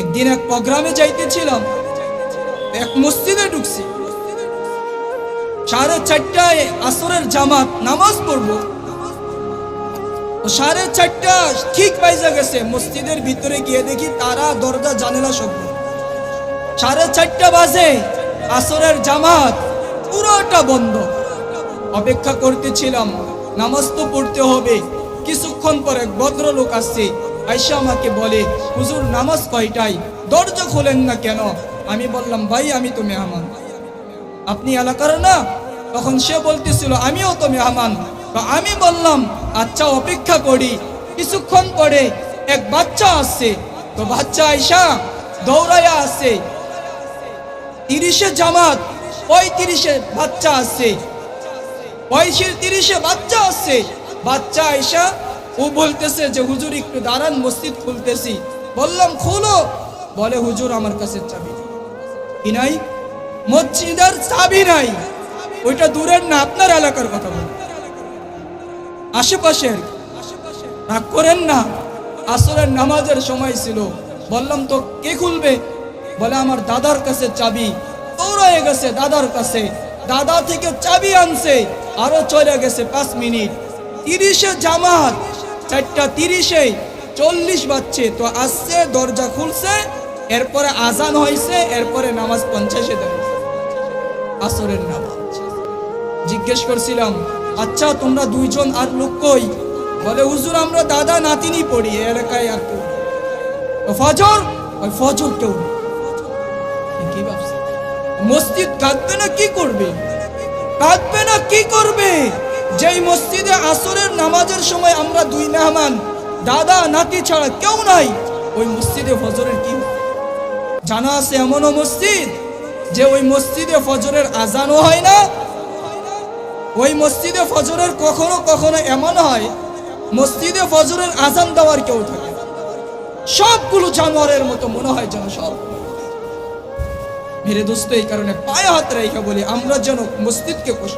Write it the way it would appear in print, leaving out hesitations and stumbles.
একদিন এক প্রোগ্রামে যাইতেছিলাম, এক মসজিদে ঢুকছি, 4:30টায় আসরের জামাত নামাজ পড়বো। 4:30টা ঠিক বাইজা গেছে, মসজিদের ভিতরে গিয়ে দেখি তারা দরজা জানালা সব। 4:30টা বাজে, আসরের জামাত পুরোটা বন্ধ। অপেক্ষা করতেছিলাম, নামাজ তো পড়তে হবে। কিছুক্ষণ পর এক ভদ্রলোক আসছে, আয়সা আমাকে বলে, হুজুর নামাজ কয়টায়, দরজা খোলেন না কেন? আমি বললাম, ভাই আমি তো মেহমান, আপনি এলাকার না? তখন সে বলতেছিল, আমিও তো মেহমান। তো আমি বললাম, আচ্ছা অপেক্ষা করি। কিছুক্ষণ পরে এক বাচ্চা আসছে, তো বাচ্চা আয়সা দৌড়াইয়া আসছে, 30-এ জামাত, 35-এ বাচ্চা আসছে, 35-এ বাচ্চা আসছে। বাচ্চা আয়সা ও বলতেছে যে হুজুর একটু দাঁড়ান, মসজিদ খুলতেছি। বললাম খুলো। বলে হুজুর আমার কাছে চাবি কি নাই, মসজিদের চাবি নাই। ওইটা দূরের না, আপনার এলাকার কথা বল, আশেপাশের। রাগ করেন না, আসরের নামাজের সময় ছিল। বললাম তো কে খুলবে? বলে আমার দাদার কাছে চাবি। দৌড়ে গেছে দাদার কাছে, দাদা থেকে চাবি আনছে, আরো চলে গেছে 5 মিনিট। 30-এ জামাত, 4:30-এ 40 বাজছে, তো আসছে, দরজা খুলছে, এরপরে আজান হয়েছে, এরপরে নামাজ 50-এ দেবে, আসরের নামাজ। জিজ্ঞেস করছিলাম, আচ্ছা তোমরা দুইজন আর লোক কই? বলে হুজুর আমরা দাদা নাতিনি পড়ি এলাকায়। আর কেউ? ফজর? ওই ফজর কেউ কি ভাবছে? মসজিদ কাঁদবে না কি করবে? কাঁদবে না কি করবে? যেই মসজিদে আসরের নামাজের সময় আমরা দুই মেহমান, দাদা নাতি ছাড়া কেউ নাই, ওই মসজিদে ফজরের কি জানা আছে? এমনও মসজিদ যে ওই মসজিদে ফজরের আজানও হয় না। ওই মসজিদে ফজরের কখনো কখনো এমন হয়, মসজিদে ফজরের আজান দেওয়ার কেউ থাকে, সবগুলো জানোয়ারের মতো মনে হয় যেন সব। মেরে দোস্ত, এই কারণে পায়ে হাত রেখে বলি, আমরা যেন মসজিদকে কষ্ট